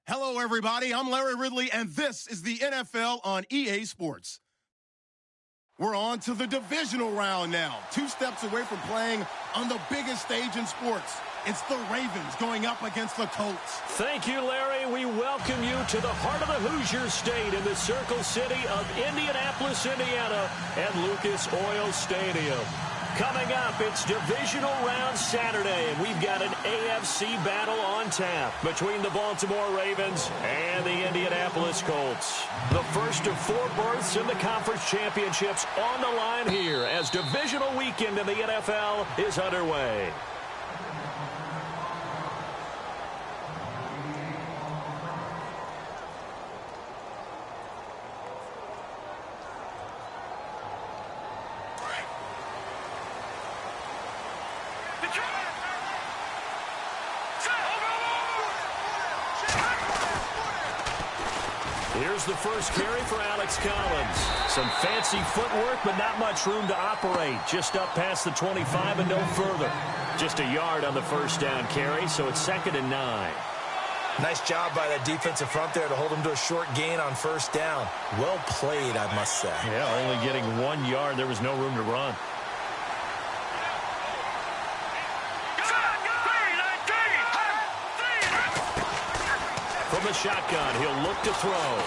Hello, everybody. I'm Larry Ridley, and this is the NFL on EA Sports. We're on to the divisional round now. 2 steps away from playing on the biggest stage in sports. It's the Ravens going up against the Colts. Thank you, Larry. We welcome you to the heart of the Hoosier State in the Circle City of Indianapolis, Indiana, at Lucas Oil Stadium. Coming up, it's divisional round Saturday, and we've got an AFC battle on tap between the Baltimore Ravens and the Indianapolis Colts. The first of 4 berths in the conference championships on the line here as divisional weekend in the NFL is underway. Here's the first carry for Alex Collins. Some fancy footwork, but not much room to operate. Just up past the 25 and no further. Just a yard on the first down carry, so it's 2nd and 9. Nice job by that defensive front there to hold him to a short gain on first down. Well played, I must say. Yeah, only getting 1 yard. There was no room to run. From the shotgun, he'll look to throw.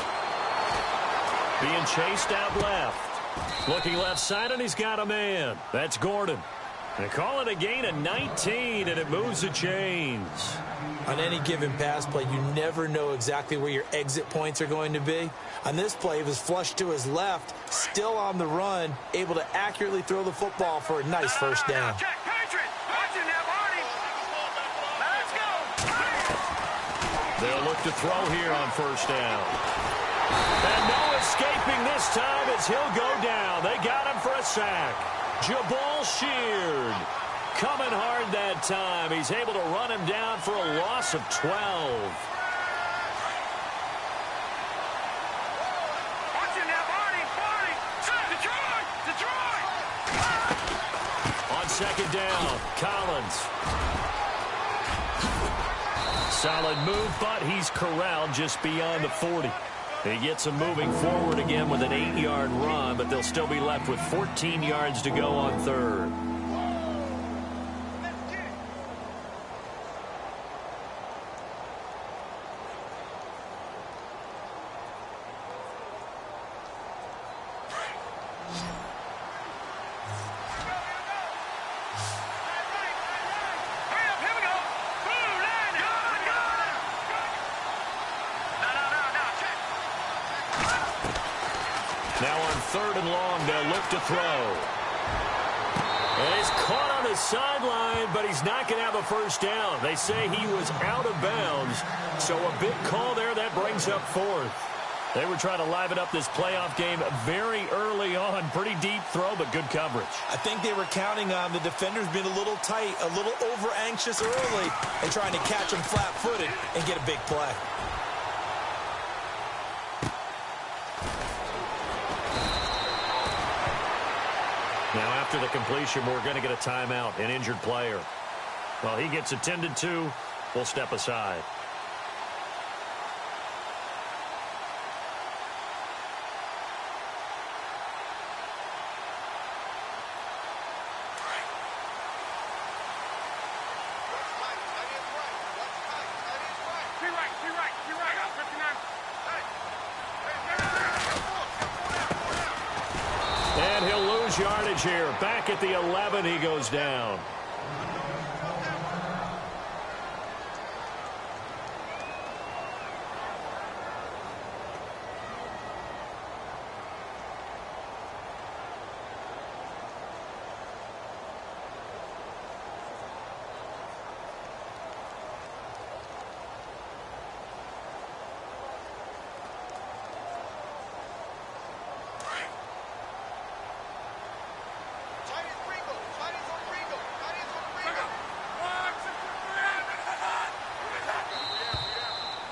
Being chased out left. Looking left side, and he's got a man. That's Gordon. They call it a gain of 19, and it moves the chains. On any given pass play, you never know exactly where your exit points are going to be. On this play, he was flushed to his left, still on the run, able to accurately throw the football for a nice first down. They'll look to throw here on first down. And no escaping this time as he'll go down. They got him for a sack. Jabal Sheard coming hard that time. He's able to run him down for a loss of 12. On second down, Collins. Solid move, but he's corralled just beyond the 40. He gets him moving forward again with an 8-yard run, but they'll still be left with 14 yards to go on third. Now on 3rd and long, they'll look to throw. And he's caught on his sideline, but he's not going to have a first down. They say he was out of bounds, so a big call there that brings up 4th. They were trying to liven up this playoff game very early on. Pretty deep throw, but good coverage. I think they were counting on the defenders being a little tight, a little over-anxious early, and trying to catch him flat-footed and get a big play. Now, after the completion, we're going to get a timeout, an injured player. Well, he gets attended to. We'll step aside. And he'll lose yardage here. Back at the 11, he goes down.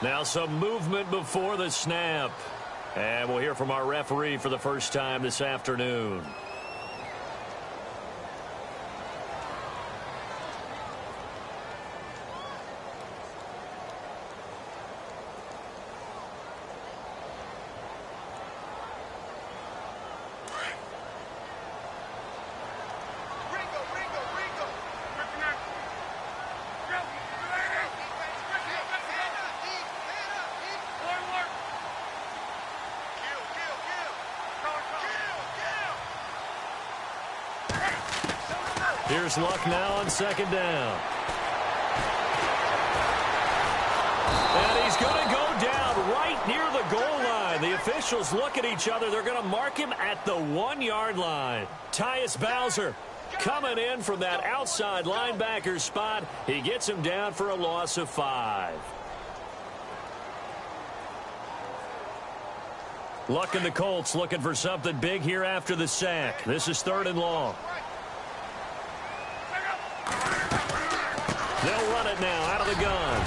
Now some movement before the snap. And we'll hear from our referee for the first time this afternoon. Here's Luck now on second down. And he's going to go down right near the goal line. The officials look at each other. They're going to mark him at the 1-yard line. Tyus Bowser coming in from that outside linebacker spot. He gets him down for a loss of 5. Luck and the Colts looking for something big here after the sack. This is 3rd and long. They'll run it now out of the gun.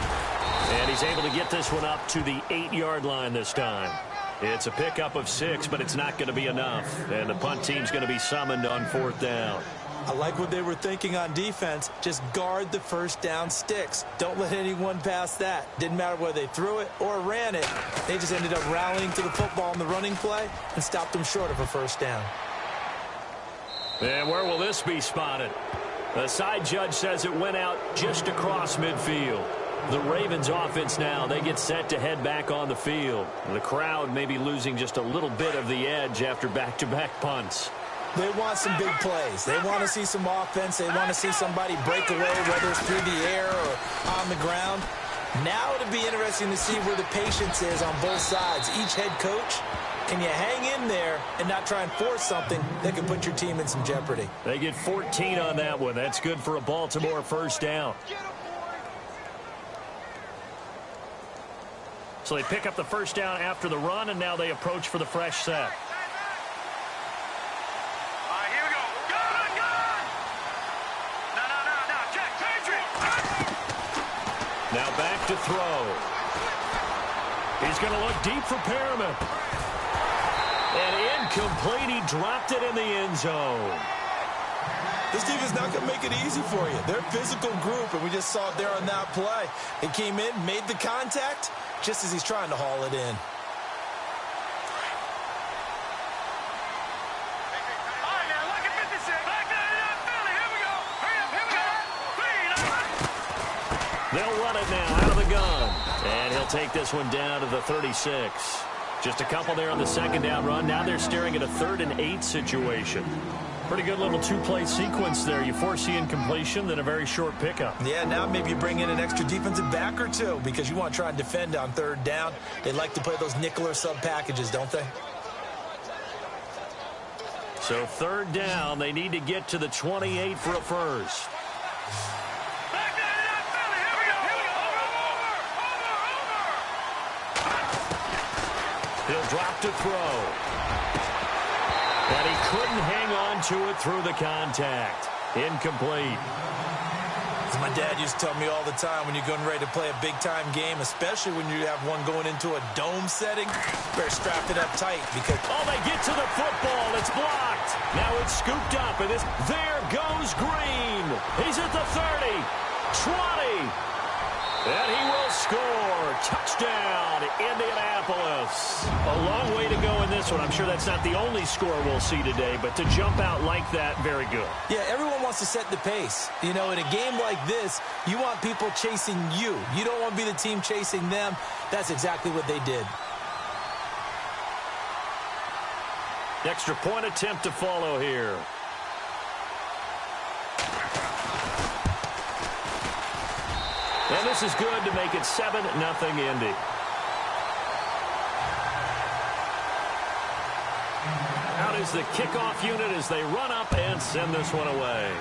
And he's able to get this one up to the 8-yard line this time. It's a pickup of 6, but it's not going to be enough. And the punt team's going to be summoned on 4th down. I like what they were thinking on defense. Just guard the first down sticks. Don't let anyone pass that. Didn't matter whether they threw it or ran it. They just ended up rallying to the football in the running play and stopped them short of a first down. And where will this be spotted? The side judge says it went out just across midfield. The Ravens offense now, they get set to head back on the field. The crowd may be losing just a little bit of the edge after back-to-back punts. They want some big plays. They want to see some offense. They want to see somebody break away, whether it's through the air or on the ground. Now it'll be interesting to see where the patience is on both sides. Each head coach, can you hang in there and not try and force something that could put your team in some jeopardy? They get 14 on that one. That's good for a Baltimore first down. So they pick up the first down after the run, and now they approach for the fresh set. Here we go. Gun! No. Check. Now back to throw. He's going to look deep for Perriman. And incomplete. He dropped it in the end zone. This team is not going to make it easy for you. They're a physical group, and we just saw it there on that play. They came in, made the contact, just as he's trying to haul it in. All right, now look at 56. Back there, Philly. Here we go. Hurry up, here we go. They'll run it now out of the gun. And he'll take this one down to the 36. Just a couple there on the second down run. Now they're staring at a 3rd and 8 situation. Pretty good little 2-play sequence there. You force the incompletion, then a very short pickup. Yeah, now maybe you bring in an extra defensive back or two because you want to try and defend on 3rd down. They like to play those nickel or sub packages, don't they? So 3rd down, they need to get to the 28 for a first. Back there, Philly. Here we go. Over. He'll drop to throw. And he couldn't hang on to it through the contact. Incomplete. As my dad used to tell me all the time, when you're getting ready to play a big-time game, especially when you have one going into a dome setting, better strap it up tight because... Oh, they get to the football. It's blocked. Now it's scooped up, and there goes Green. He's at the 30, 20, and he will score. Touchdown, Indianapolis. A long way to go in this one. I'm sure that's not the only score we'll see today, but to jump out like that, very good. Yeah, everyone wants to set the pace. You know, in a game like this, you want people chasing you. You don't want to be the team chasing them. That's exactly what they did. Extra point attempt to follow here. And this is good to make it 7-0 Indy. Out is the kickoff unit as they run up and send this one away.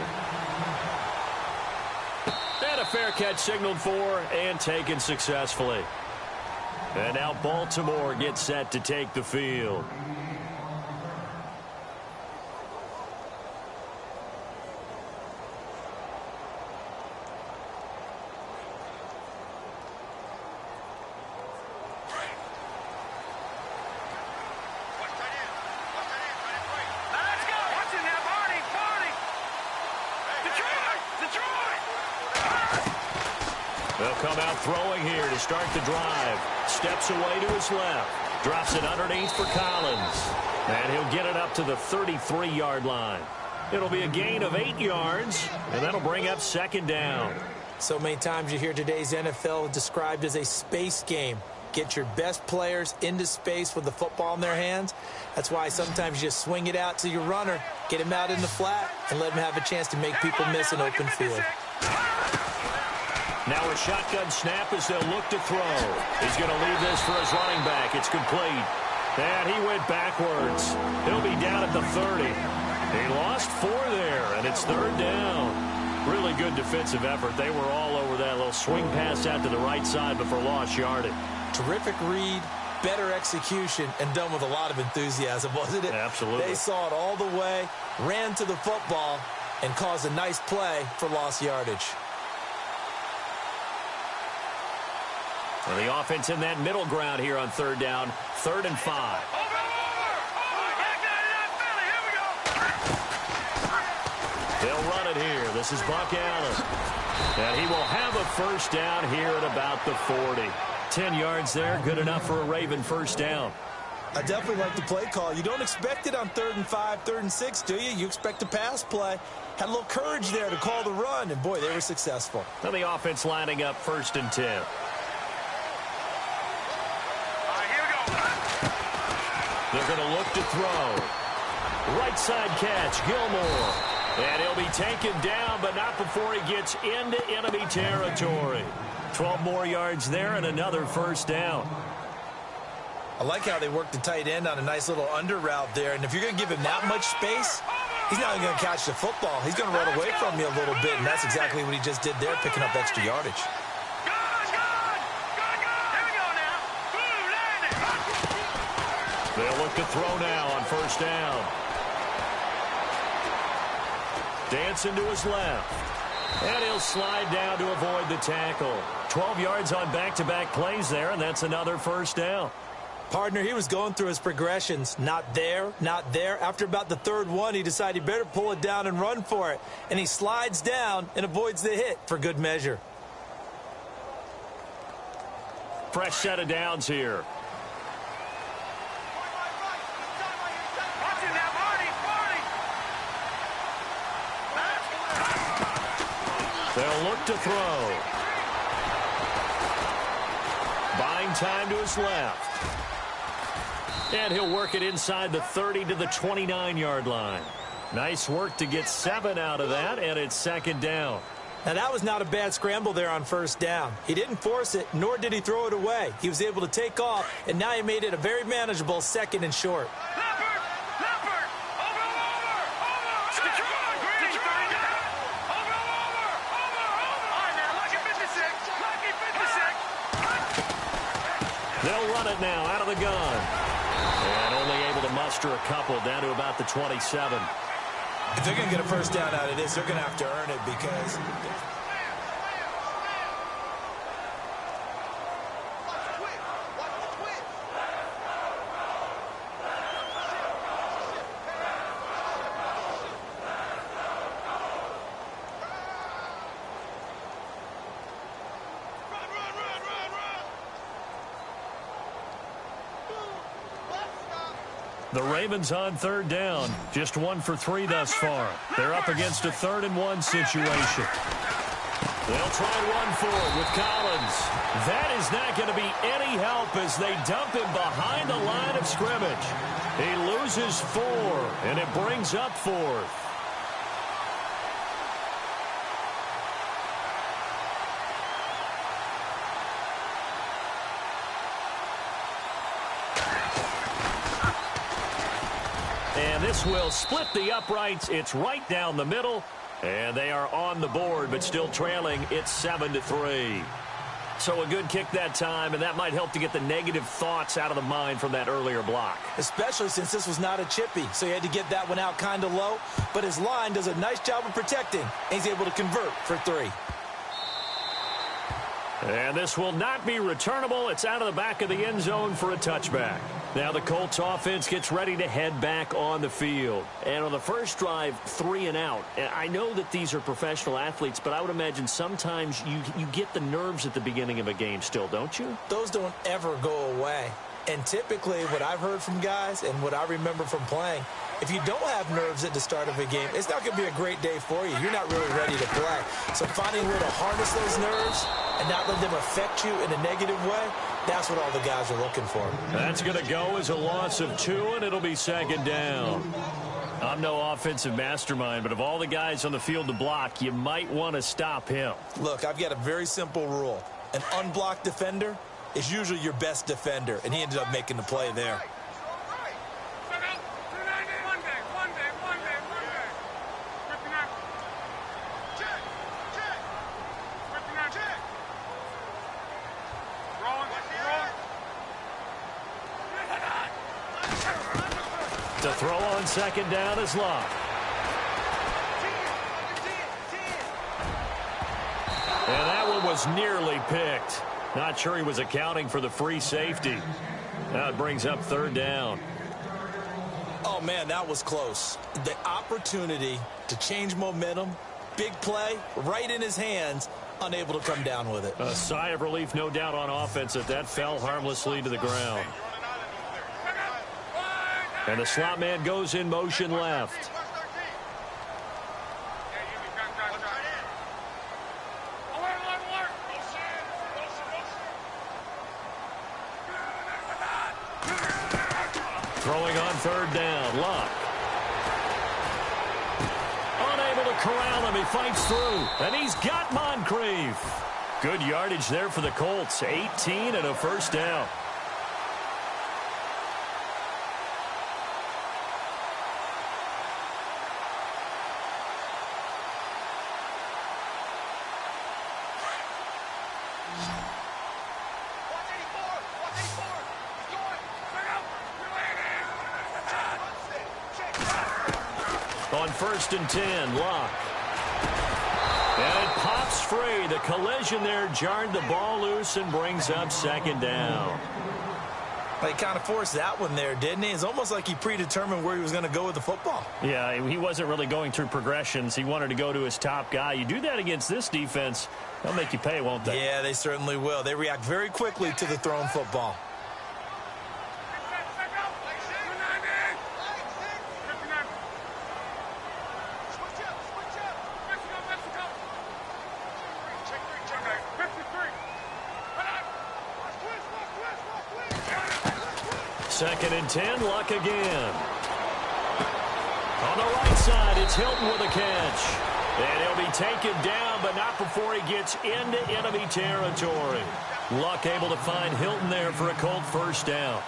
And a fair catch signaled for and taken successfully. And now Baltimore gets set to take the field. They'll come out throwing here to start the drive. Steps away to his left. Drops it underneath for Collins. And he'll get it up to the 33-yard line. It'll be a gain of 8 yards, and that'll bring up 2nd down. So many times you hear today's NFL described as a space game. Get your best players into space with the football in their hands. That's why sometimes you just swing it out to your runner Get him out in the flat and let him have a chance to make people miss an open field. Now a shotgun snap as they'll look to throw. He's going to leave this for his running back. It's complete. And he went backwards. He'll be down at the 30. He lost 4 there, and it's 3rd down. Really good defensive effort. They were all over that little swing pass out to the right side, but for lost yardage. Terrific read, better execution, and done with a lot of enthusiasm, wasn't it? Absolutely. They saw it all the way, ran to the football, and caused a nice play for lost yardage. Well, the offense in that middle ground here on 3rd down, 3rd and 5. They'll run it here. This is Buck Allen. And he will have a 1st down here at about the 40. 10 yards there, good enough for a Raven 1st down. I definitely like the play call. You don't expect it on 3rd and 5, 3rd and 6, do you? You expect a pass play. Had a little courage there to call the run, and boy, they were successful. Now the offense lining up 1st and 10. They're going to look to throw. Right side catch, Gilmore. And he'll be taken down, but not before he gets into enemy territory. 12 more yards there and another 1st down. I like how they worked the tight end on a nice little under route there. And if you're going to give him that much space, he's not going to catch the football. He's going to run away from you a little bit, and that's exactly what he just did there, picking up extra yardage. They'll look to throw now on 1st down. Dancing to his left. And he'll slide down to avoid the tackle. 12 yards on back-to-back plays there, and that's another 1st down. Partner, he was going through his progressions. Not there, not there. After about the 3rd one, he decided he better pull it down and run for it. And he slides down and avoids the hit for good measure. Fresh set of downs here. They'll look to throw. Buying time to his left. And he'll work it inside the 30 to the 29-yard line. Nice work to get 7 out of that, and it's 2nd down. Now, that was not a bad scramble there on 1st down. He didn't force it, nor did he throw it away. He was able to take off, and now he made it a very manageable 2nd and short. They'll run it now out of the gun. And only able to muster a couple down to about the 27. If they're going to get a 1st down out of this, they're going to have to earn it because... The Ravens on 3rd down. Just 1 for 3 thus far. They're up against a 3rd and 1 situation. They'll try and run for it with Collins. That is not going to be any help as they dump him behind the line of scrimmage. He loses 4, and it brings up 4th. And this will split the uprights. It's right down the middle. And they are on the board, but still trailing. It's 7-3. So a good kick that time, and that might help to get the negative thoughts out of the mind from that earlier block. Especially since this was not a chippy, so he had to get that one out kind of low. But his line does a nice job of protecting, and he's able to convert for 3. And this will not be returnable. It's out of the back of the end zone for a touchback. Now the Colts offense gets ready to head back on the field. And on the first drive, 3 and out. And I know that these are professional athletes, but I would imagine sometimes you get the nerves at the beginning of a game still, don't you? Those don't ever go away. And typically what I've heard from guys and what I remember from playing, if you don't have nerves at the start of a game, it's not going to be a great day for you. You're not really ready to play. So finding a way to harness those nerves and not let them affect you in a negative way, that's what all the guys are looking for. That's going to go as a loss of 2, and it'll be 2nd down. I'm no offensive mastermind, but of all the guys on the field to block, you might want to stop him. Look, I've got a very simple rule. An unblocked defender is usually your best defender, and he ended up making the play there. To throw on second down is Locke. And that one was nearly picked. Not sure he was accounting for the free safety. Now it brings up third down. Oh, man, that was close. The opportunity to change momentum, big play, right in his hands, unable to come down with it. A sigh of relief, no doubt, on offense that that fell harmlessly to the ground. And the slot man goes in motion left. Throwing on third down, Locke. Unable to corral him, he fights through, and he's got Moncrief. Good yardage there for the Colts, 18 and a first down. On 1st and 10, Locke. And it pops free. The collision there jarred the ball loose and brings up second down. He kind of forced that one there, didn't he? It's almost like he predetermined where he was going to go with the football. Yeah, he wasn't really going through progressions. He wanted to go to his top guy. You do that against this defense, they'll make you pay, won't they? Yeah, they certainly will. They react very quickly to the thrown football. Second and 10, Luck again. On the right side, it's Hilton with a catch. And he'll be taken down, but not before he gets into enemy territory. Luck able to find Hilton there for a Colt first down.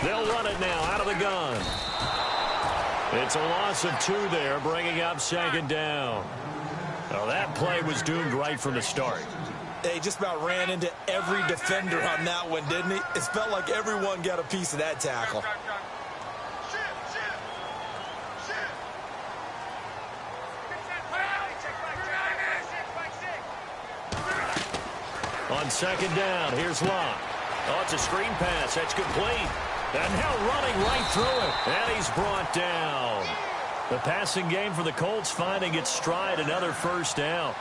They'll run it now out of the gun. It's a loss of 2 there, bringing up second down. Well, that play was doomed right from the start. They just about ran into every defender on that one, didn't he? It felt like everyone got a piece of that tackle. On second down, here's Locke. Oh, it's a screen pass. That's complete. And now running right through it. And he's brought down. The passing game for the Colts finding its stride, another first down.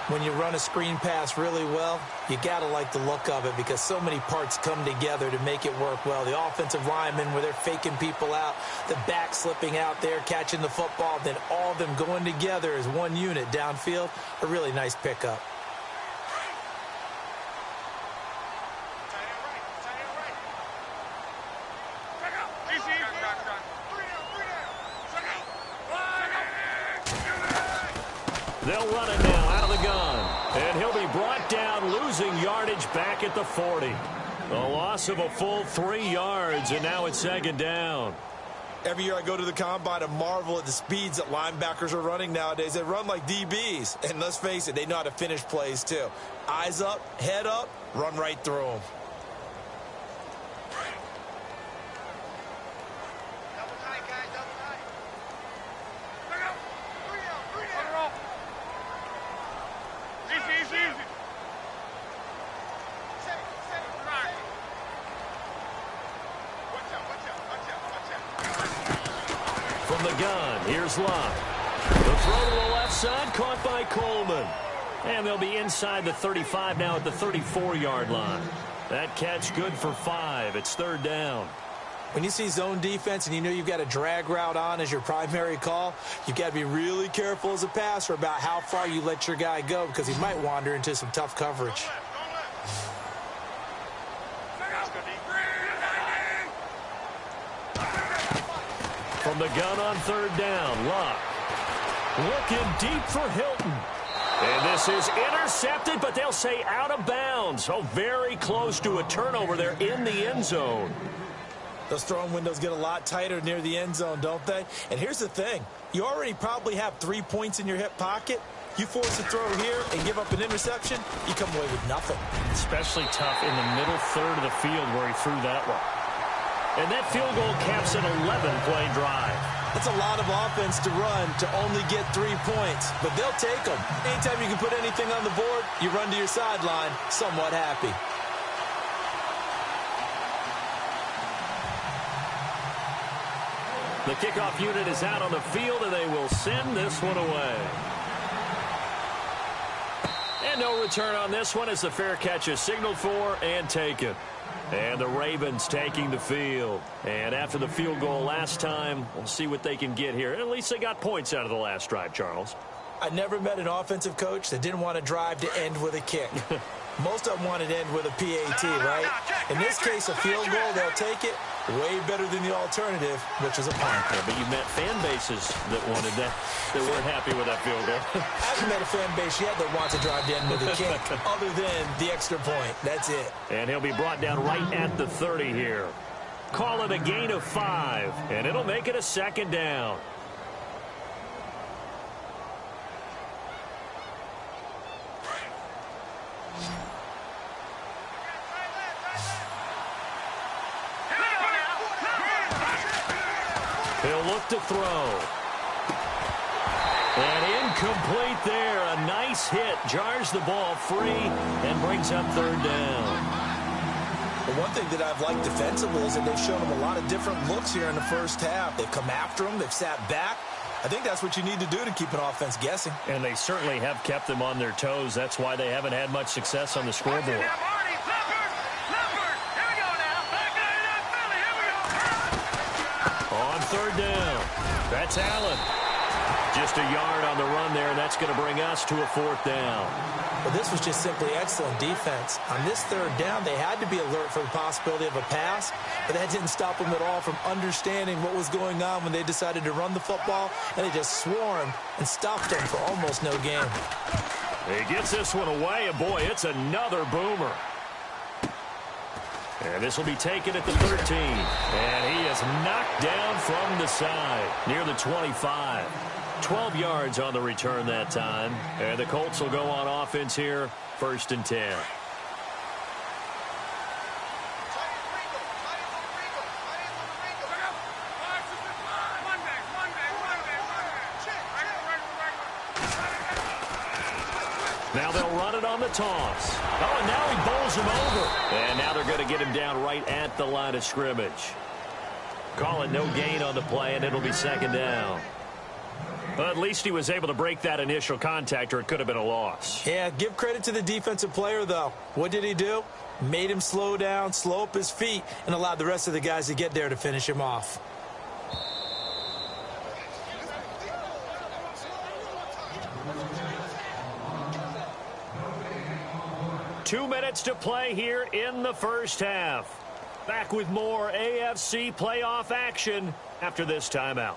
When you run a screen pass really well, you got to like the look of it because so many parts come together to make it work well. The offensive linemen where they're faking people out, the back slipping out there, catching the football, then all of them going together as one unit downfield. A really nice pickup. They'll run it now out of the gun. And he'll be brought down, losing yardage back at the 40. A loss of a full 3 yards, and now it's second down. Every year I go to the combine and marvel at the speeds that linebackers are running nowadays. They run like DBs. And let's face it, they know how to finish plays too. Eyes up, head up, run right through them. From the gun, here's Locke. The throw to the left side, caught by Coleman. And they'll be inside the 35 now at the 34-yard line. That catch good for 5. It's third down. When you see zone defense and you know you've got a drag route on as your primary call, you've got to be really careful as a passer about how far you let your guy go because he might wander into some tough coverage. From the gun on third down, Luck looking deep for Hilton. And this is intercepted, but they'll say out of bounds. So very close to a turnover there in the end zone. Those throwing windows get a lot tighter near the end zone, don't they? And here's the thing. You already probably have 3 points in your hip pocket. You force a throw here and give up an interception, you come away with nothing. Especially tough in the middle third of the field where he threw that one. And that field goal caps an 11-play drive. That's a lot of offense to run to only get 3 points, but they'll take them. Anytime you can put anything on the board, you run to your sideline somewhat happy. The kickoff unit is out on the field, and they will send this one away. And no return on this one as the fair catch is signaled for and taken. And the Ravens taking the field. And after the field goal last time, we'll see what they can get here. At least they got points out of the last drive, Charles. I never met an offensive coach that didn't want to drive to end with a kick. Most of them wanted to end with a PAT, right? In this case, a field goal, they'll take it. Way better than the alternative, which is a punt. Yeah, but you met fan bases that wanted that, that weren't happy with that field goal. I haven't met a fan base yet that wants to drive to end with a kick, other than the extra point. That's it. And he'll be brought down right at the 30 here. Call it a gain of 5, and it'll make it a second down. He'll look to throw. And incomplete there. A nice hit. Jars the ball free and brings up third down. The one thing that I've liked defensively is that they've shown them a lot of different looks here in the first half. They've come after them. They've sat back. I think that's what you need to do to keep an offense guessing. And they certainly have kept them on their toes. That's why they haven't had much success on the scoreboard. On third down, that's Allen. Just a yard on the run there, and that's going to bring us to a fourth down. But this was just simply excellent defense. On this third down, they had to be alert for the possibility of a pass, but that didn't stop them at all from understanding what was going on when they decided to run the football, and they just swarmed and stopped them for almost no gain. He gets this one away, and boy, it's another boomer. And this will be taken at the 13. And he is knocked down from the side near the 25. 12 yards on the return that time. And the Colts will go on offense here, 1st and 10. Now they'll run it on the toss. Oh, and now he bowls him over. And now they're going to get him down right at the line of scrimmage. Call it no gain on the play, and it'll be second down. But at least he was able to break that initial contact, or it could have been a loss. Yeah, give credit to the defensive player, though. What did he do? Made him slow down, slow up his feet, and allowed the rest of the guys to get there to finish him off. Two minutes to play here in the first half. Back with more AFC playoff action after this timeout.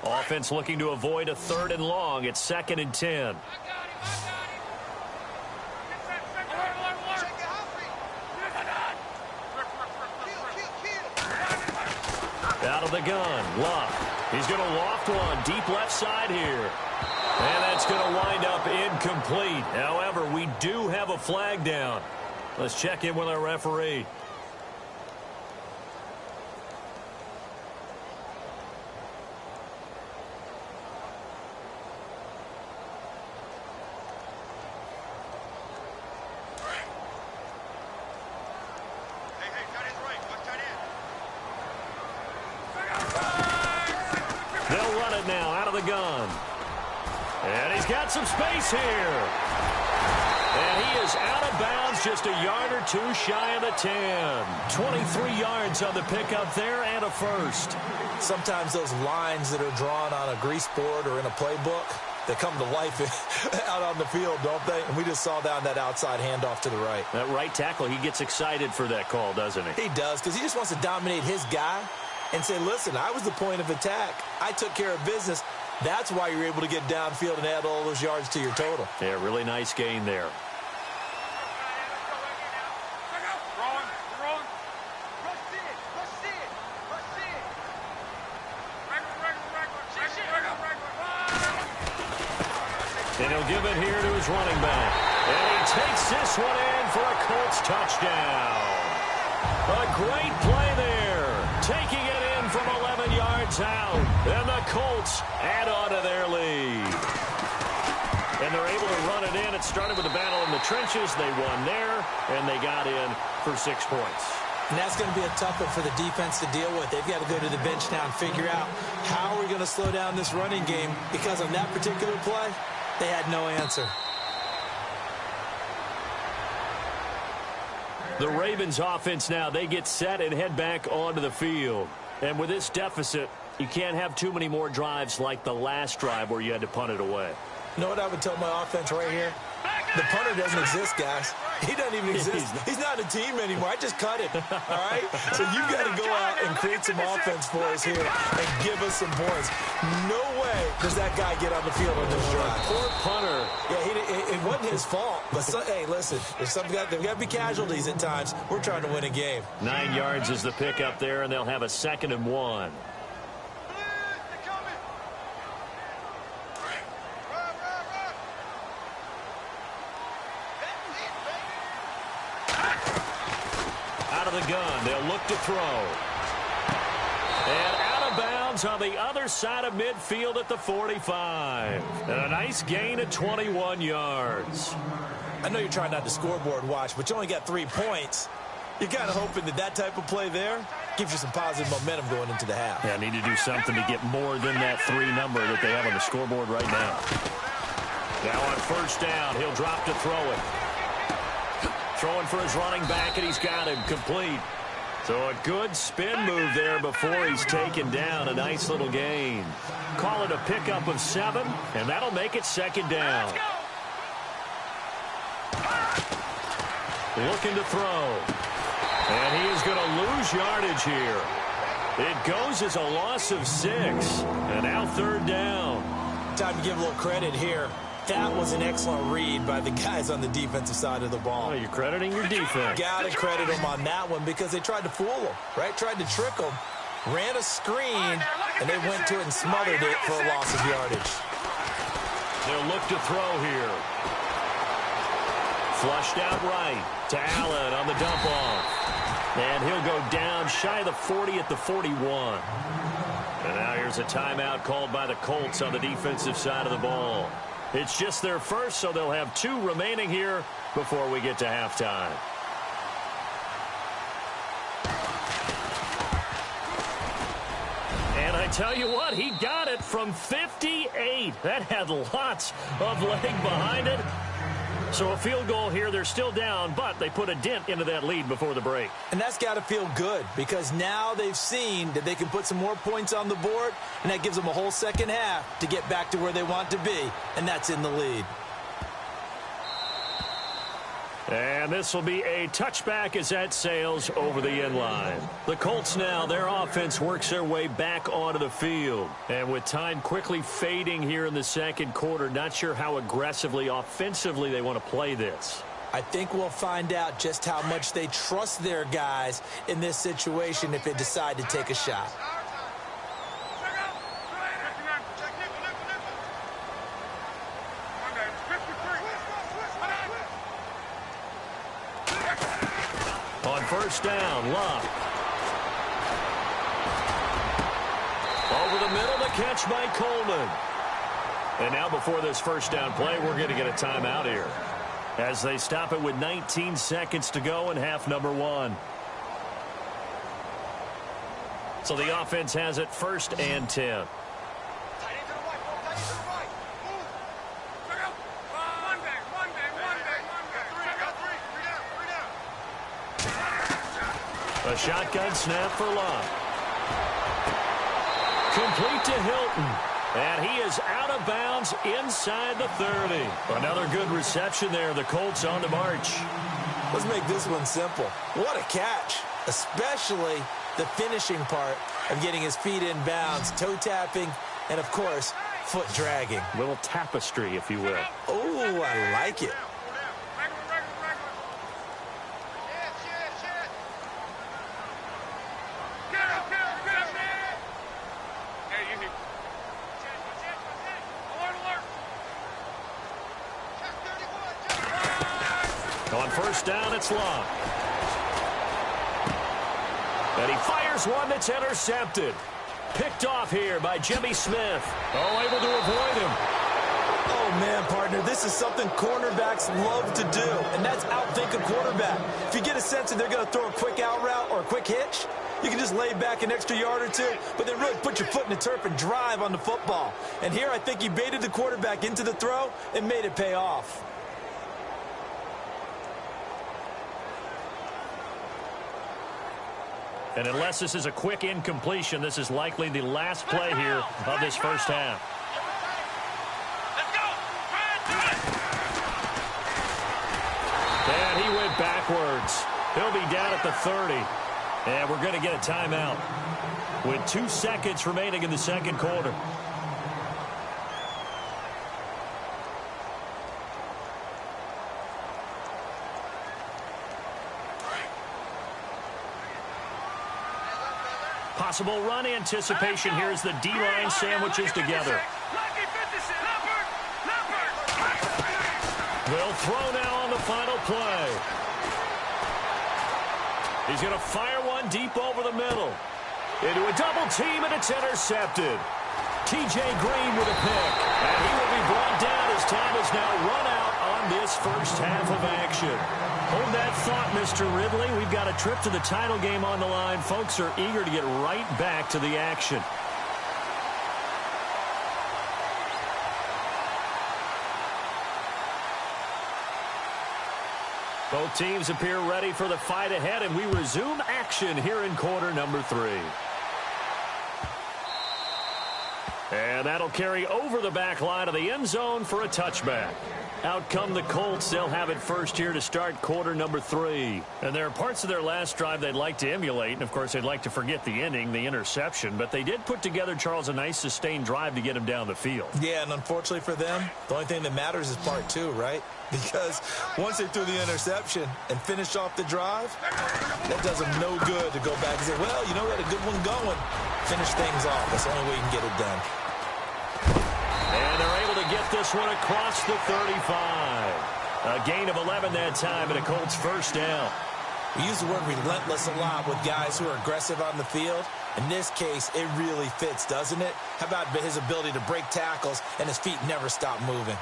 Offense looking to avoid a 3rd and long. It's 2nd and 10. Out of the gun, Luck. He's going to loft one deep left side here. And that's going to wind up incomplete. However, we do have a flag down. Let's check in with our referee. They'll run it now out of the gun. And he's got some space here. And he is out of bounds, just a yard or two shy of the 10. 23 yards on the pickup there and a first. Sometimes those lines that are drawn on a grease board or in a playbook, they come to life out on the field, don't they? And we just saw down that outside handoff to the right. That right tackle, he gets excited for that call, doesn't he? He does, because he just wants to dominate his guy and say, listen, I was the point of attack. I took care of business. That's why you're able to get downfield and add all those yards to your total. Yeah, really nice gain there. And he'll give it here to his running back. And he takes this one in for a Colts touchdown. A great play there. Taking it in from 11 yards out. And the Colts add on to their lead. And they're able to run it in. It started with a battle in the trenches. They won there, and they got in for 6 points. And that's going to be a tough one for the defense to deal with. They've got to go to the bench now and figure out how are we going to slow down this running game, because on that particular play, they had no answer. The Ravens offense now, they get set and head back onto the field. And with this deficit, you can't have too many more drives like the last drive where you had to punt it away. You know what I would tell my offense right here? The punter doesn't exist, guys. He doesn't even exist. He's not a team anymore. I just cut it, all right? So you've got to go out and create some offense for us here and give us some points. No way does that guy get on the field on this drive. Poor punter. Yeah, it wasn't his fault. But, hey, listen, there's got to be casualties at times. We're trying to win a game. 9 yards is the pickup there, and they'll have a 2nd and 1. The gun. They'll look to throw. And out of bounds on the other side of midfield at the 45. And a nice gain of 21 yards. I know you're trying not to scoreboard watch, but you only got 3 points. You're kind of hoping that type of play there gives you some positive momentum going into the half. Yeah, need to do something to get more than that 3 number that they have on the scoreboard right now. Now on first down, he'll drop to throw it. Throwing for his running back, and he's got him complete. So a good spin move there before he's taken down. A nice little gain. Call it a pickup of 7, and that'll make it 2nd down. Looking to throw. And he is going to lose yardage here. It goes as a loss of 6. And now 3rd down. Time to give a little credit here. That was an excellent read by the guys on the defensive side of the ball. Oh, you're crediting your defense. Got to credit them on that one because they tried to fool them, right? Tried to trick them, ran a screen, and they went to it and smothered it for a loss of yardage. They'll look to throw here. Flushed out right to Allen on the dump off. And he'll go down shy of the 40 at the 41. And now here's a timeout called by the Colts on the defensive side of the ball. It's just their first, so they'll have 2 remaining here before we get to halftime. And I tell you what, he got it from 58. That had lots of leg behind it. So a field goal here, they're still down, but they put a dent into that lead before the break. And that's got to feel good because now they've seen that they can put some more points on the board, and that gives them a whole second half to get back to where they want to be, and that's in the lead. And this will be a touchback as that sails over the end line. The Colts now, their offense works their way back onto the field. And with time quickly fading here in the 2nd quarter, not sure how aggressively, offensively they want to play this. I think we'll find out just how much they trust their guys in this situation if they decide to take a shot. On first down, Love. Over the middle, the catch by Coleman. And now before this first down play, we're going to get a timeout here as they stop it with 19 seconds to go in half number 1. So the offense has it 1st and 10. A shotgun snap for Love. Complete to Hilton. And he is out of bounds inside the 30. Another good reception there. The Colts on the march. Let's make this one simple. What a catch, especially the finishing part of getting his feet in bounds, toe tapping, and, of course, foot dragging. Little tapestry, if you will. Oh, I like it. On first down, it's Love. And he fires one that's intercepted. Picked off here by Jimmy Smith. Oh, able to avoid him. Oh, man, partner, this is something cornerbacks love to do, and that's outthink a quarterback. If you get a sense that they're going to throw a quick out route or a quick hitch, you can just lay back an extra yard or two, but then really put your foot in the turf and drive on the football. And here I think he baited the quarterback into the throw and made it pay off. And unless this is a quick incompletion, this is likely the last play here of this first half. And he went backwards. He'll be down at the 30. And we're going to get a timeout with 2 seconds remaining in the second quarter. Possible run anticipation here as the D-line sandwiches together. They'll throw now on the final play. He's going to fire one deep over the middle. Into a double team, and it's intercepted. T.J. Green with a pick. And he will be brought down as time is now run out on this first half of action. Hold that thought, Mr. Ridley. We've got a trip to the title game on the line. Folks are eager to get right back to the action. Both teams appear ready for the fight ahead, and we resume action here in quarter number 3. And that'll carry over the back line of the end zone for a touchback. Out come the Colts. They'll have it first here to start quarter number 3. And there are parts of their last drive they'd like to emulate. And, of course, they'd like to forget the inning, the interception. But they did put together, Charles, a nice sustained drive to get him down the field. Yeah, and unfortunately for them, the only thing that matters is part 2, right? Because once they threw the interception and finished off the drive, that does them no good to go back and say, well, you know, we had a good one going. Finish things off. That's the only way you can get it done. And they're able to get this one across the 35. A gain of 11 that time and a Colts first down. We use the word relentless a lot with guys who are aggressive on the field. In this case, it really fits, doesn't it? How about his ability to break tackles and his feet never stop moving?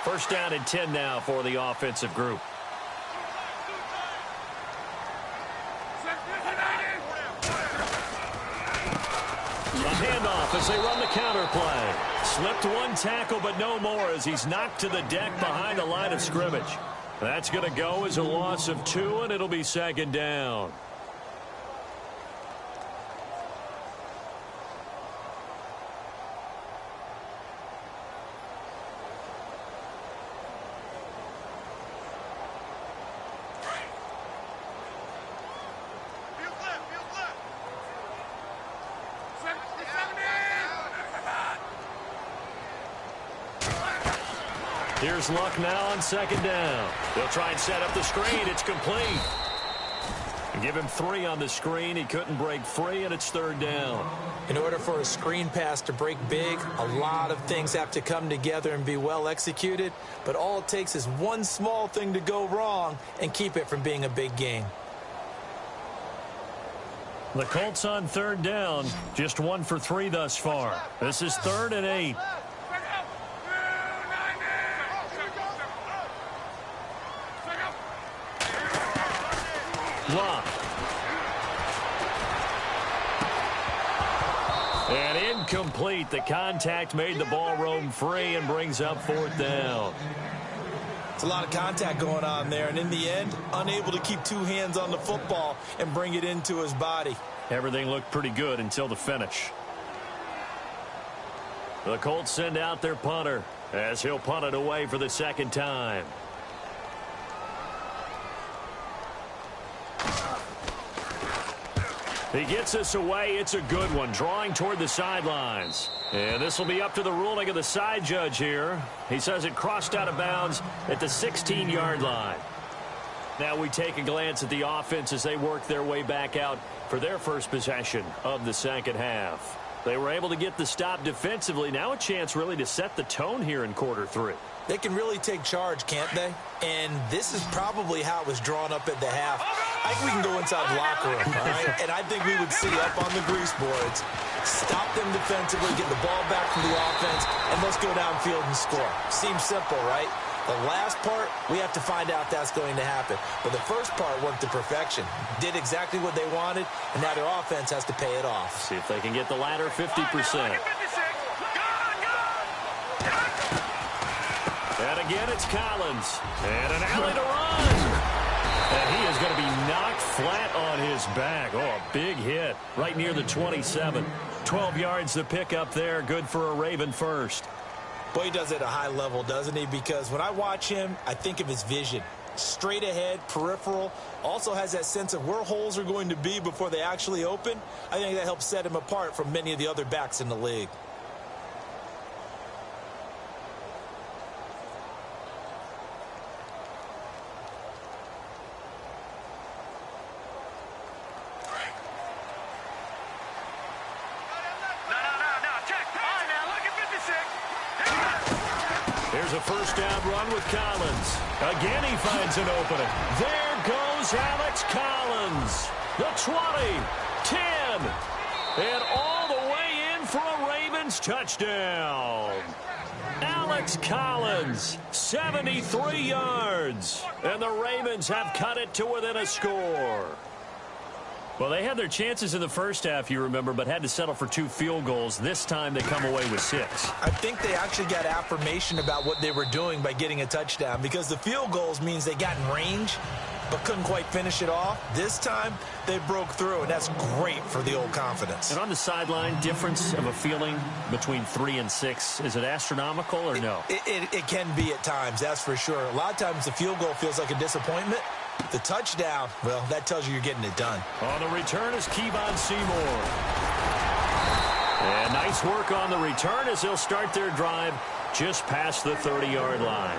First down and 10 now for the offensive group. A handoff as they run the counter play. Slipped one tackle, but no more as he's knocked to the deck behind the line of scrimmage. That's going to go as a loss of 2, and it'll be second down. Here's Luck now on second down. They'll try and set up the screen. It's complete. Give him 3 on the screen. He couldn't break free, and it's third down. In order for a screen pass to break big, a lot of things have to come together and be well executed. But all it takes is one small thing to go wrong and keep it from being a big game. The Colts on third down. Just 1 for 3 thus far. This is 3rd and 8. Love. And incomplete. The contact made the ball roam free and brings up 4th down. It's a lot of contact going on there, and in the end, unable to keep 2 hands on the football and bring it into his body. Everything looked pretty good until the finish. The Colts send out their punter as he'll punt it away for the 2nd time. He gets this away. It's a good one, drawing toward the sidelines. And this will be up to the ruling of the side judge here. He says it crossed out of bounds at the 16-yard line. Now we take a glance at the offense as they work their way back out for their first possession of the 2nd half. They were able to get the stop defensively. Now a chance really to set the tone here in quarter 3. They can really take charge, can't they? And this is probably how it was drawn up at the half. I think we can go inside the locker room, all right? And I think we would see up on the grease boards, stop them defensively, get the ball back from the offense, and let's go downfield and score. Seems simple, right? The last part, we have to find out that's going to happen. But the first part worked to perfection. Did exactly what they wanted, and now their offense has to pay it off. See if they can get the latter 50%. And again, it's Collins. And an alley to run. And he is going to be knocked flat on his back. Oh, a big hit right near the 27. 12 yards to pick up there. Good for a Raven first. Boy, he does it at a high level, doesn't he? Because when I watch him, I think of his vision. Straight ahead, peripheral. Also has that sense of where holes are going to be before they actually open. I think that helps set him apart from many of the other backs in the league. Here's a first down run with Collins. Again, he finds an opening. There goes Alex Collins. The 20, 10, and all the way in for a Ravens touchdown. Alex Collins, 73 yards. And the Ravens have cut it to within a score. Well, they had their chances in the first half, you remember, but had to settle for 2 field goals. This time they come away with 6. I think they actually got affirmation about what they were doing by getting a touchdown, because the field goals means they got in range but couldn't quite finish it off. This time they broke through, and that's great for the old confidence. And on the sideline, difference of a feeling between 3 and 6, is it astronomical or no? It can be at times, that's for sure. A lot of times the field goal feels like a disappointment. The touchdown, well, that tells you you're getting it done. On the return is Kevon Seymour. And nice work on the return as they'll start their drive just past the 30-yard line.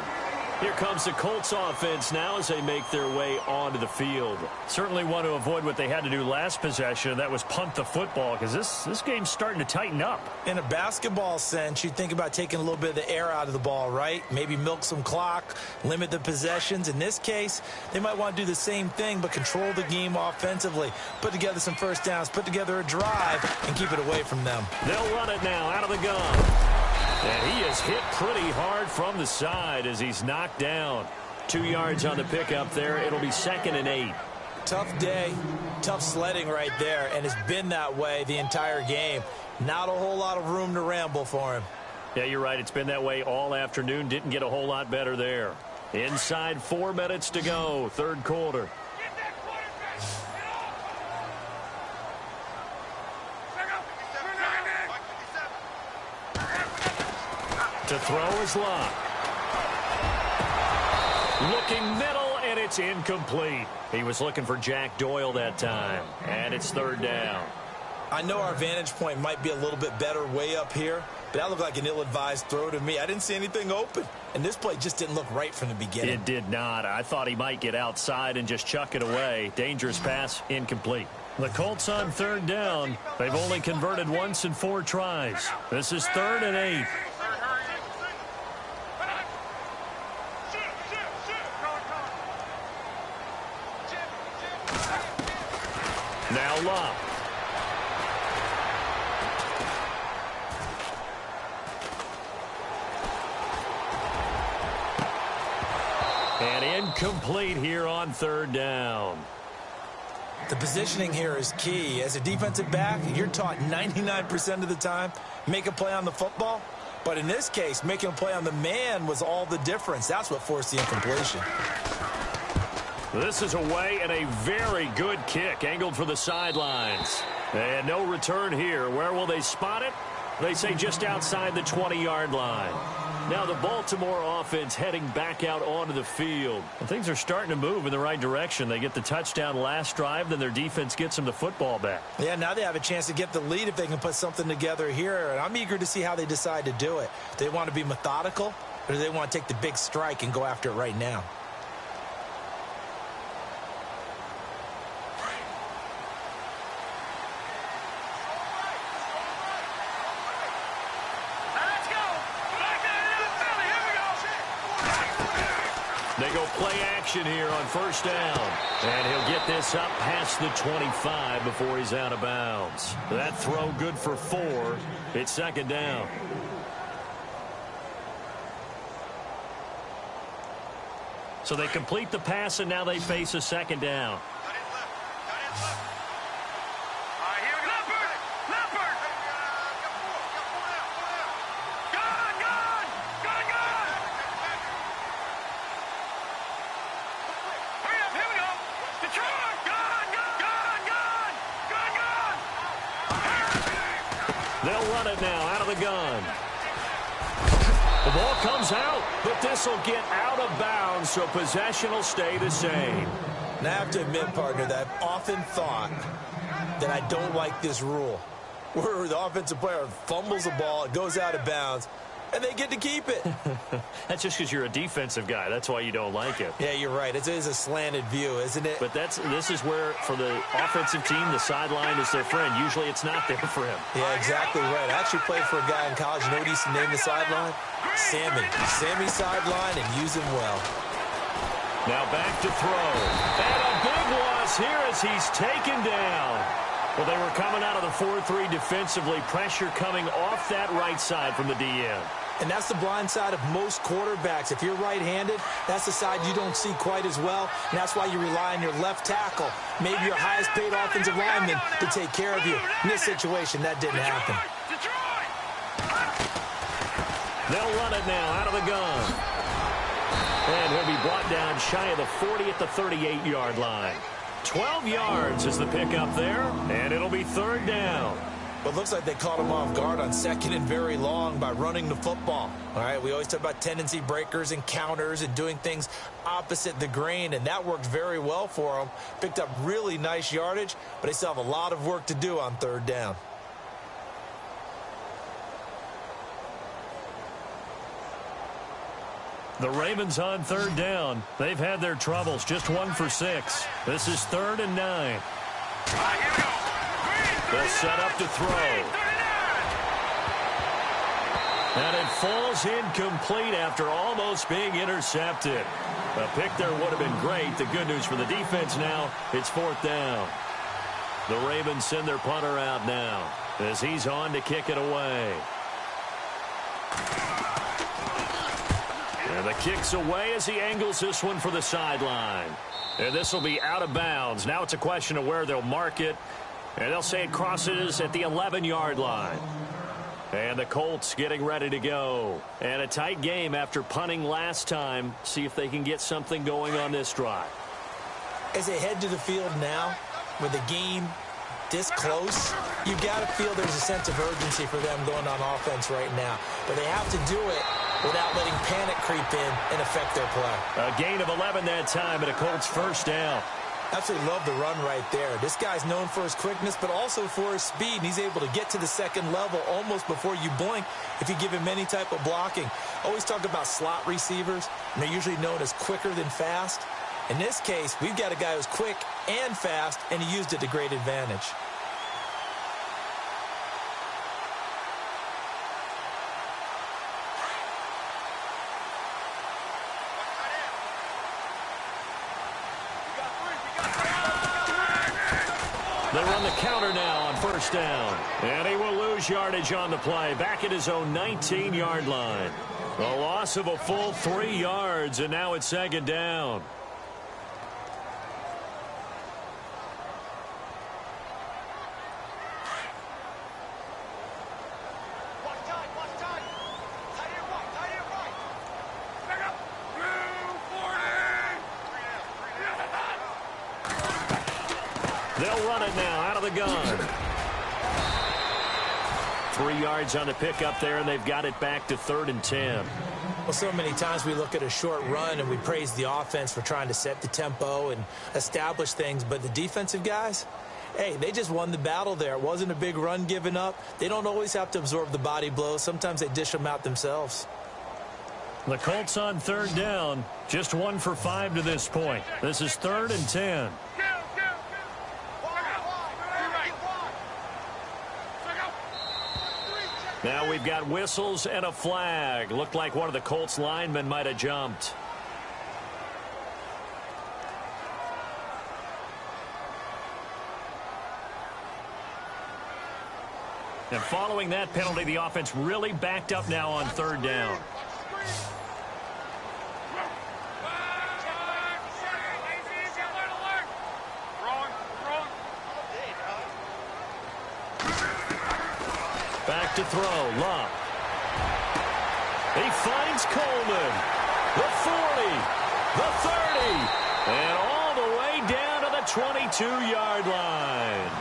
Here comes the Colts offense now as they make their way onto the field. Certainly want to avoid what they had to do last possession, that was punt the football, because this game's starting to tighten up. In a basketball sense, you think about taking a little bit of the air out of the ball, right? Maybe milk some clock, limit the possessions. In this case, they might want to do the same thing, but control the game offensively. Put together some first downs, put together a drive, and keep it away from them. They'll run it now out of the gun. And he is hit pretty hard from the side as he's knocked down. 2 yards on the pickup there. It'll be 2nd and 8. Tough day, tough sledding right there, and it's been that way the entire game. Not a whole lot of room to ramble for him. Yeah, you're right. It's been that way all afternoon. Didn't get a whole lot better there. Inside 4 minutes to go, 3rd quarter. To throw is Locke. Looking middle, and it's incomplete. He was looking for Jack Doyle that time, and it's 3rd down. I know our vantage point might be a little bit better way up here, but that looked like an ill-advised throw to me. I didn't see anything open, and this play just didn't look right from the beginning. It did not. I thought he might get outside and just chuck it away. Dangerous pass, incomplete. The Colts on 3rd down. They've only converted once in 4 tries. This is 3rd and 8. Now Locke. And incomplete here on 3rd down. The positioning here is key. As a defensive back, you're taught 99% of the time, make a play on the football. But in this case, making a play on the man was all the difference. That's what forced the incompletion. This is away and a very good kick angled for the sidelines. And no return here. Where will they spot it? They say just outside the 20-yard line. Now the Baltimore offense heading back out onto the field. And things are starting to move in the right direction. They get the touchdown last drive, then their defense gets them the football back. Yeah, now they have a chance to get the lead if they can put something together here. And I'm eager to see how they decide to do it. Do they want to be methodical, or do they want to take the big strike and go after it right now? They go play action here on first down. And he'll get this up past the 25 before he's out of bounds. That throw good for 4. It's second down. So they complete the pass, and now they face a second down. They'll run it now out of the gun. The ball comes out, but this will get out of bounds, so possession will stay the same. Now, I have to admit, partner, that I've often thought that I don't like this rule, where the offensive player fumbles the ball, it goes out of bounds, and they get to keep it. That's just because you're a defensive guy. That's why you don't like it. Yeah, you're right. It is a slanted view, isn't it? But this is where, for the offensive team, the sideline is their friend. Usually it's not there for him. Yeah, exactly right. I actually played for a guy in college. You know what he used to name the sideline? Sammy. Sammy sideline, and use him well. Now back to throw. And a big loss here as he's taken down. Well, they were coming out of the 4-3 defensively. Pressure coming off that right side from the DN. And that's the blind side of most quarterbacks. If you're right-handed, that's the side you don't see quite as well. And that's why you rely on your left tackle, maybe your highest-paid offensive lineman, to take care of you. In this situation, that didn't happen. They'll run it now out of the gun. And he'll be brought down shy of the 40 at the 38-yard line. 12 yards is the pickup there, and it'll be third down. But it looks like they caught him off guard on second and very long by running the football. All right, we always talk about tendency breakers and counters and doing things opposite the grain, and that worked very well for them. Picked up really nice yardage, but they still have a lot of work to do on third down. The Ravens on third down. They've had their troubles, just 1 for 6. This is 3rd and 9. They'll set up to throw. And it falls incomplete after almost being intercepted. A pick there would have been great. The good news for the defense now, it's 4th down. The Ravens send their punter out now as he's on to kick it away. And the kick's away as he angles this one for the sideline. And this will be out of bounds. Now it's a question of where they'll mark it. And they'll say it crosses at the 11-yard line. And the Colts getting ready to go. And a tight game after punting last time. See if they can get something going on this drive. As they head to the field now, with the game this close, you've got to feel there's a sense of urgency for them going on offense right now. But they have to do it without letting panic creep in and affect their play. A gain of 11 that time and a Colts first down. Absolutely love the run right there. This guy's known for his quickness, but also for his speed. And he's able to get to the second level almost before you blink if you give him any type of blocking. Always talk about slot receivers, and they're usually known as quicker than fast. In this case, we've got a guy who's quick and fast, and he used it to great advantage. They run the counter now on first down. And he will lose yardage on the play. Back at his own 19-yard line. A loss of a full 3 yards, and now it's second down. They'll run it now out of the gun. 3 yards on the pickup there, and they've got it back to 3rd and 10. Well, so many times we look at a short run and we praise the offense for trying to set the tempo and establish things, but the defensive guys, hey, they just won the battle there. It wasn't a big run given up. They don't always have to absorb the body blows. Sometimes they dish them out themselves. The Colts on 3rd down, just 1 for 5 to this point. This is 3rd and 10. Now we've got whistles and a flag. Looked like one of the Colts linemen might have jumped. And following that penalty, the offense really backed up now on 3rd down. Back to throw, Love. He finds Coleman. The 40, the 30, and all the way down to the 22-yard line.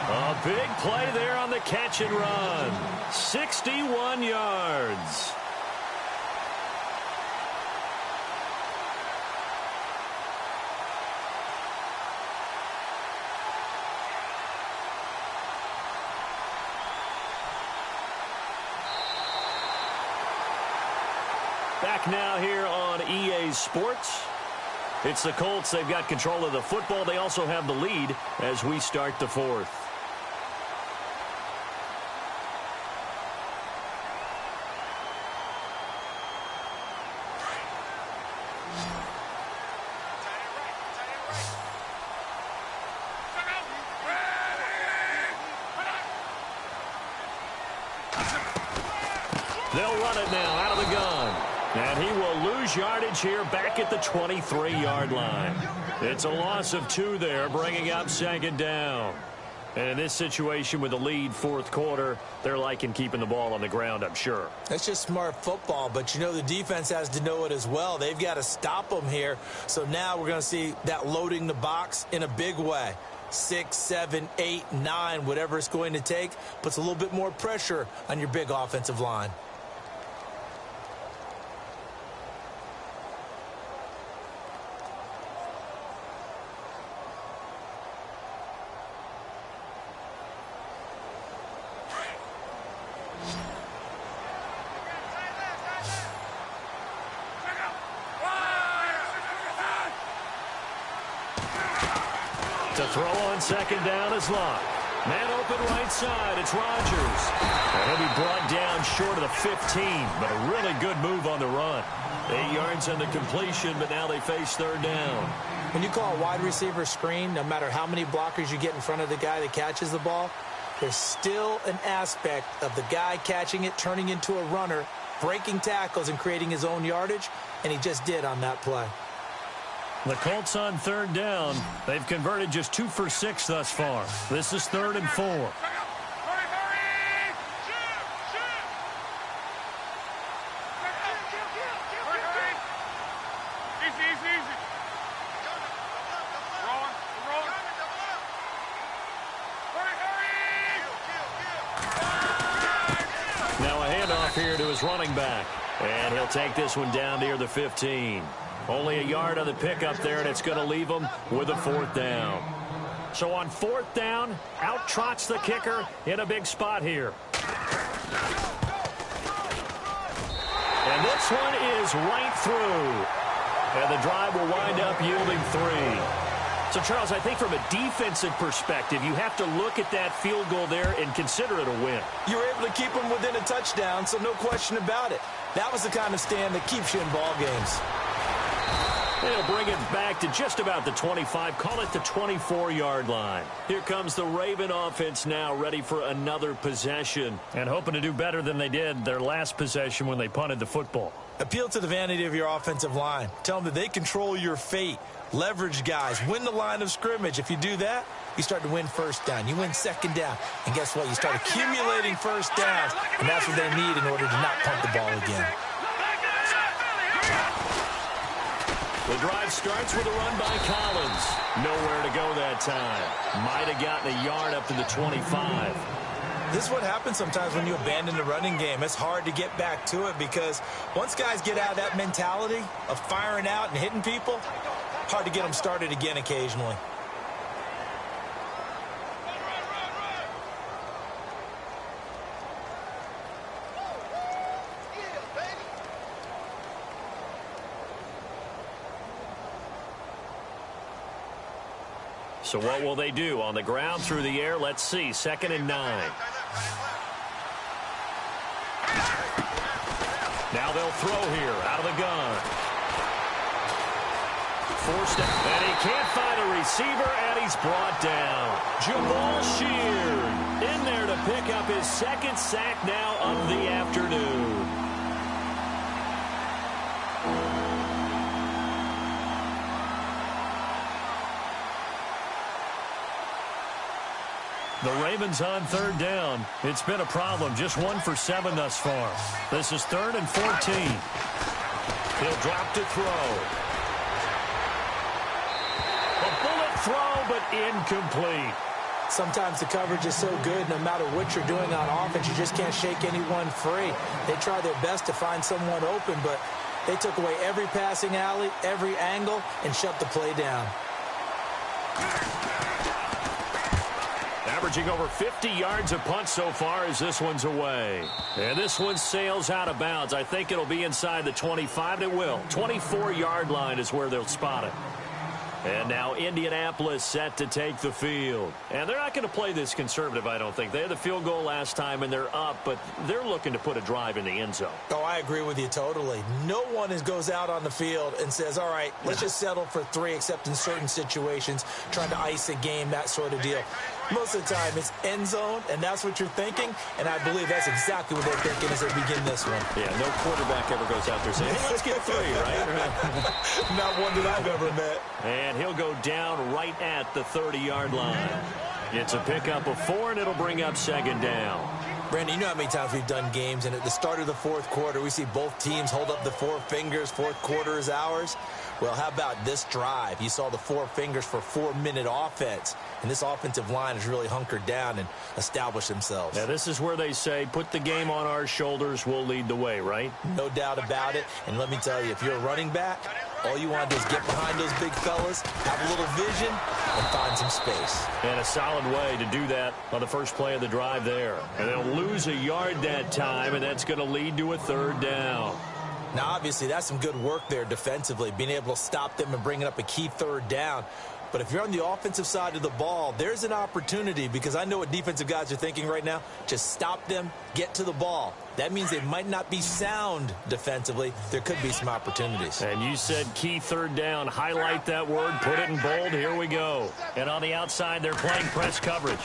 A big play there on the catch and run. 61 yards. Back now here on EA Sports. It's the Colts. They've got control of the football. They also have the lead as we start the 4th. They'll run it now out of the gun. And he will lose yardage here back at the 23-yard line. It's a loss of 2 there, bringing up 2nd down. And in this situation with the lead 4th quarter, they're liking keeping the ball on the ground, I'm sure. That's just smart football, but you know the defense has to know it as well. They've got to stop them here. So now we're going to see that loading the box in a big way. 6, 7, 8, 9, whatever it's going to take, puts a little bit more pressure on your big offensive line. To throw on 2nd down is Locke. Man open right side. It's Rodgers. And he'll be brought down short of the 15, but a really good move on the run. 8 yards on the completion, but now they face 3rd down. When you call a wide receiver screen, no matter how many blockers you get in front of the guy that catches the ball, there's still an aspect of the guy catching it, turning into a runner, breaking tackles and creating his own yardage, and he just did on that play. The Colts on 3rd down. They've converted just 2 for 6 thus far. This is 3rd and 4. Now a handoff here to his running back. And he'll take this one down near the 15. Only a yard on the pickup there, and it's going to leave them with a 4th down. So on 4th down, out trots the kicker in a big spot here. And this one is right through. And the drive will wind up yielding 3. So, Charles, I think from a defensive perspective, you have to look at that field goal there and consider it a win. You were able to keep them within a touchdown, so no question about it. That was the kind of stand that keeps you in ball games. They'll bring it back to just about the 25. Call it the 24-yard line. Here comes the Raven offense now, ready for another possession. And hoping to do better than they did their last possession when they punted the football. Appeal to the vanity of your offensive line. Tell them that they control your fate. Leverage guys. Win the line of scrimmage. If you do that, you start to win 1st down. You win 2nd down. And guess what? You start accumulating 1st downs. And that's what they need in order to not punt the ball again. The drive starts with a run by Collins. Nowhere to go that time. Might have gotten a yard up to the 25. This is what happens sometimes when you abandon the running game. It's hard to get back to it because once guys get out of that mentality of firing out and hitting people, hard to get them started again occasionally. So what will they do? On the ground, through the air, let's see. 2nd and 9. Now they'll throw here out of the gun. Forced out, and he can't find a receiver, and he's brought down. Jamal Sheard in there to pick up his 2nd sack now of the afternoon. The Ravens on 3rd down. It's been a problem. Just 1 for 7 thus far. This is 3rd and 14. He'll drop to throw. A bullet throw, but incomplete. Sometimes the coverage is so good, no matter what you're doing on offense, you just can't shake anyone free. They try their best to find someone open, but they took away every passing alley, every angle, and shut the play down. Averaging over 50 yards a punt so far as this one's away. And this one sails out of bounds. I think it'll be inside the 25. It will. 24-yard line is where they'll spot it. And now Indianapolis set to take the field. And they're not going to play this conservative, I don't think. They had the field goal last time, and they're up, but they're looking to put a drive in the end zone. Oh, I agree with you totally. No one goes out on the field and says, all right, let's just settle for 3, except in certain situations, trying to ice a game, that sort of deal. Most of the time, it's end zone, and that's what you're thinking, and I believe that's exactly what they're thinking as they begin this one. Yeah, no quarterback ever goes out there saying, hey, let's get 3, right? Not one that I've ever met. And he'll go down right at the 30-yard line. It's a pickup of 4, and it'll bring up 2nd down. Brandon, you know how many times we've done games, and at the start of the 4th quarter, we see both teams hold up the 4 fingers, 4th quarter is ours. Well, how about this drive? You saw the 4 fingers for 4-minute offense, and this offensive line has really hunkered down and established themselves. Now, this is where they say, put the game on our shoulders, we'll lead the way, right? No doubt about it, and let me tell you, if you're a running back, all you want to do is get behind those big fellas, have a little vision, and find some space. And a solid way to do that on the first play of the drive there. And they'll lose a yard that time, and that's going to lead to a 3rd down. Now, obviously, that's some good work there defensively, being able to stop them and bringing up a key 3rd down. But if you're on the offensive side of the ball, there's an opportunity, because I know what defensive guys are thinking right now. Just stop them, get to the ball. That means they might not be sound defensively. There could be some opportunities. And you said key 3rd down. Highlight that word. Put it in bold. Here we go. And on the outside, they're playing press coverage.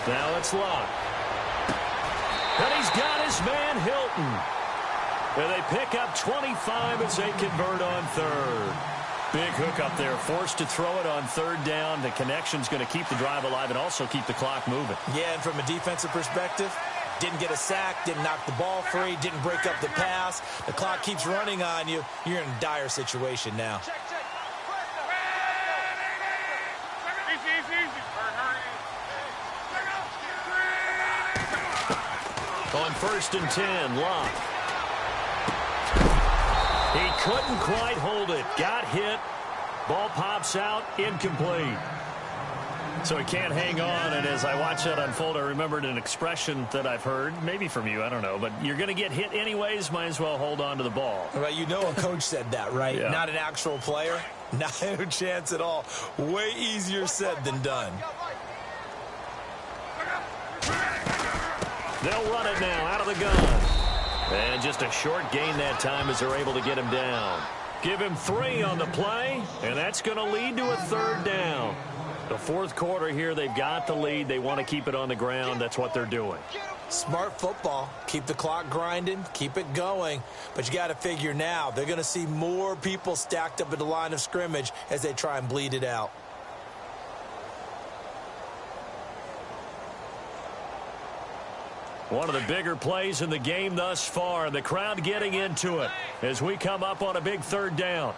Now it's Locke. And he's got his man Hilton. And they pick up 25 as they convert on 3rd. Big hook up there, forced to throw it on 3rd down. The connection's going to keep the drive alive and also keep the clock moving. Yeah, and from a defensive perspective, didn't get a sack, didn't knock the ball free, didn't break up the pass. The clock keeps running on you. You're in a dire situation now. On 1st and 10, Locke. He couldn't quite hold it. Got hit. Ball pops out. Incomplete. So he can't hang on. And as I watch that unfold, I remembered an expression that I've heard, maybe from you, I don't know. But you're going to get hit anyways. Might as well hold on to the ball. Well, you know a coach said that, right? Yeah. Not an actual player. Not a chance at all. Way easier said than done. They'll run it now out of the gun. And just a short gain that time as they're able to get him down. Give him 3 on the play, and that's going to lead to a 3rd down. The 4th quarter here, they've got the lead. They want to keep it on the ground. That's what they're doing. Smart football. Keep the clock grinding. Keep it going. But you got to figure now, they're going to see more people stacked up at the line of scrimmage as they try and bleed it out. One of the bigger plays in the game thus far. The crowd getting into it as we come up on a big 3rd down.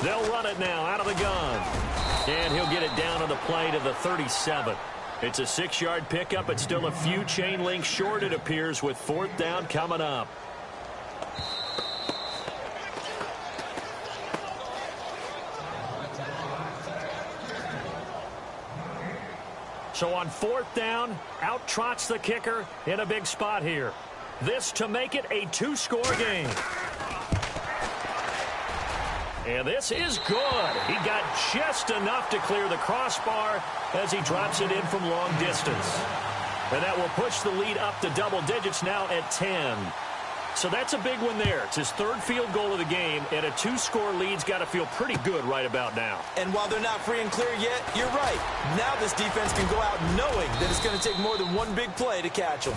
They'll run it now out of the gun. And he'll get it down on the play to the 37. It's a 6-yard pickup. It's still a few chain links short, it appears, with 4th down coming up. So on 4th down, out trots the kicker in a big spot here. This to make it a 2-score game. And this is good. He got just enough to clear the crossbar as he drops it in from long distance. And that will push the lead up to double digits now at 10. So that's a big one there. It's his 3rd field goal of the game, and a 2-score lead's got to feel pretty good right about now. And while they're not free and clear yet, you're right. Now this defense can go out knowing that it's going to take more than one big play to catch them.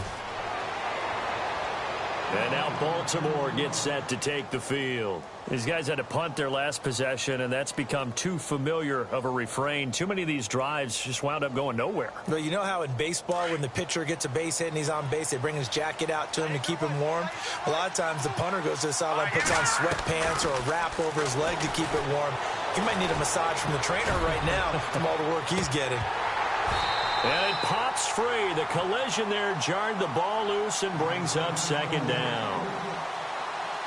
And now Baltimore gets set to take the field. These guys had to punt their last possession, and that's become too familiar of a refrain. Too many of these drives just wound up going nowhere. Well, you know how in baseball when the pitcher gets a base hit and he's on base, they bring his jacket out to him to keep him warm? A lot of times the punter goes to the sideline, puts on sweatpants or a wrap over his leg to keep it warm. He might need a massage from the trainer right now from all the work he's getting. And it pops free. The collision there jarred the ball loose and brings up 2nd down.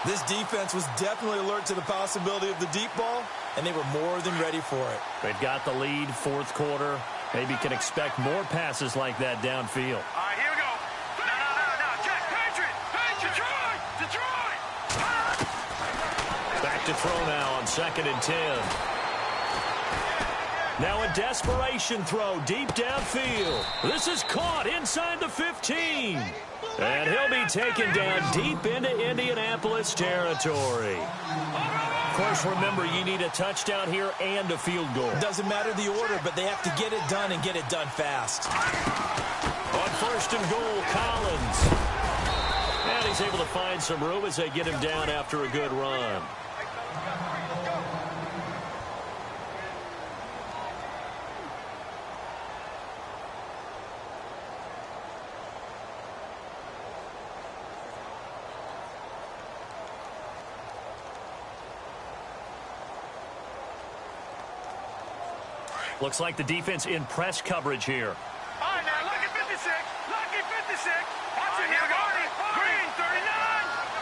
This defense was definitely alert to the possibility of the deep ball, and they were more than ready for it. They've got the lead, 4th quarter. Maybe can expect more passes like that downfield. All right, here we go. No. Jack, Patriot. Detroit. Back to throw now on 2nd and 10. Now a desperation throw deep downfield. This is caught inside the 15. And he'll be taken down deep into Indianapolis territory. Of course, remember, you need a touchdown here and a field goal. Doesn't matter the order, but they have to get it done and get it done fast. On 1st and goal, Collins. And he's able to find some room as they get him down after a good run. Looks like the defense in press coverage here. All right, now, lucky 56. Lucky 56. Watch it here, Marty. Green 39.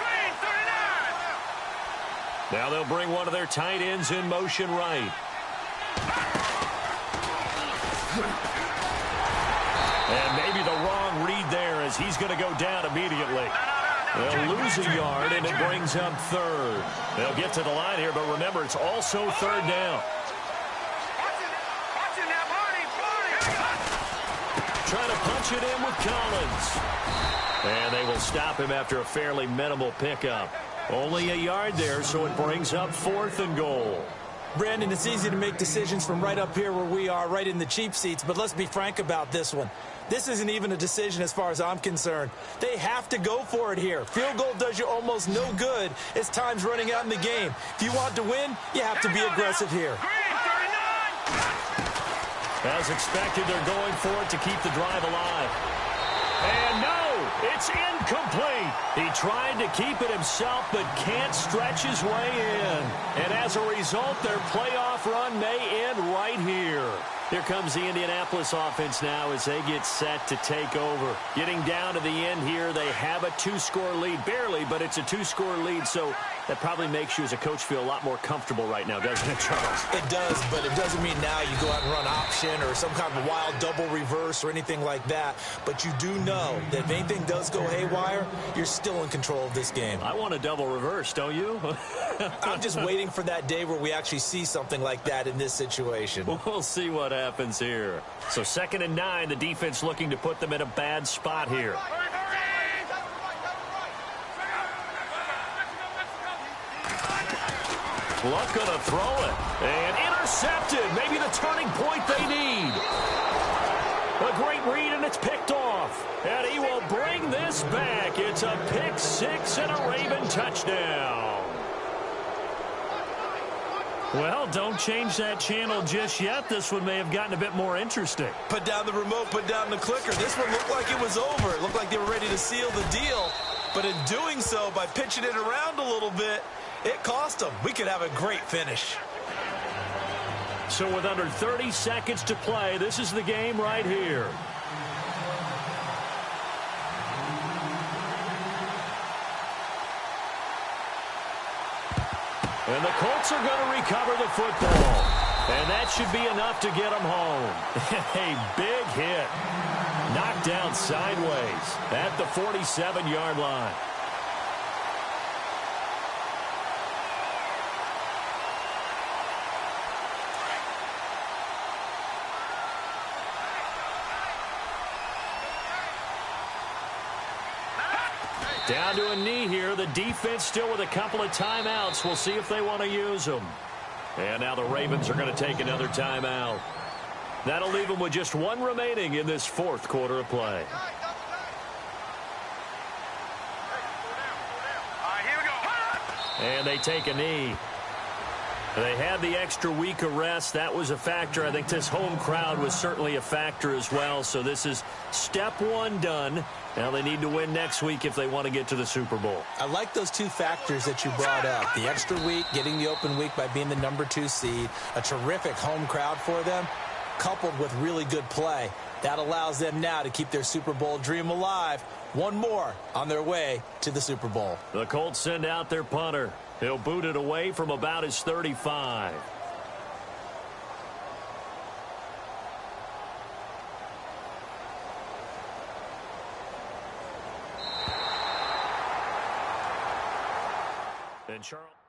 Green 39. Now they'll bring one of their tight ends in motion right. And maybe the wrong read there as he's going to go down immediately. They'll lose a yard, and it brings up 3rd. They'll get to the line here, but remember, it's also 3rd down. Trying to punch it in with Collins. And they will stop him after a fairly minimal pickup. Only a yard there, so it brings up 4th and goal. Brandon, it's easy to make decisions from right up here where we are, right in the cheap seats, but let's be frank about this one. This isn't even a decision as far as I'm concerned. They have to go for it here. Field goal does you almost no good as time's running out in the game. If you want to win, you have to be aggressive here. As expected, they're going for it to keep the drive alive. And no, it's incomplete. He tried to keep it himself, but can't stretch his way in. And as a result, their playoff run may end right here. Here comes the Indianapolis offense now as they get set to take over. Getting down to the end here, they have a 2-score lead. Barely, but it's a 2-score lead, so that probably makes you as a coach feel a lot more comfortable right now, doesn't it, Charles? It does, but it doesn't mean now you go out and run option or some kind of wild double reverse or anything like that. But you do know that if anything does go haywire, you're still in control of this game. I want a double reverse, don't you? I'm just waiting for that day where we actually see something like that in this situation. We'll see what happens here. So 2nd and 9, the defense looking to put them in a bad spot here. Luck gonna throw it. And intercepted. Maybe the turning point they need. A great read, and it's picked off. And he will bring this back. It's a pick 6 and a Raven touchdown. Well, don't change that channel just yet. This one may have gotten a bit more interesting. Put down the remote, put down the clicker. This one looked like it was over. It looked like they were ready to seal the deal. But in doing so, by pitching it around a little bit, it cost them. We could have a great finish. So with under 30 seconds to play, this is the game right here. And the Colts are going to recover the football. And that should be enough to get them home. A big hit. Knocked down sideways at the 47-yard line. Down to a knee here. The defense still with a couple of timeouts. We'll see if they want to use them. And now the Ravens are going to take another timeout. That'll leave them with just one remaining in this fourth quarter of play. And they take a knee. They had the extra week of rest. That was a factor. I think this home crowd was certainly a factor as well. So this is step one done. Now they need to win next week if they want to get to the Super Bowl. I like those two factors that you brought up. The extra week, getting the open week by being the number 2 seed, a terrific home crowd for them, coupled with really good play. That allows them now to keep their Super Bowl dream alive. One more on their way to the Super Bowl. The Colts send out their punter. He'll boot it away from about his 35. And Charles.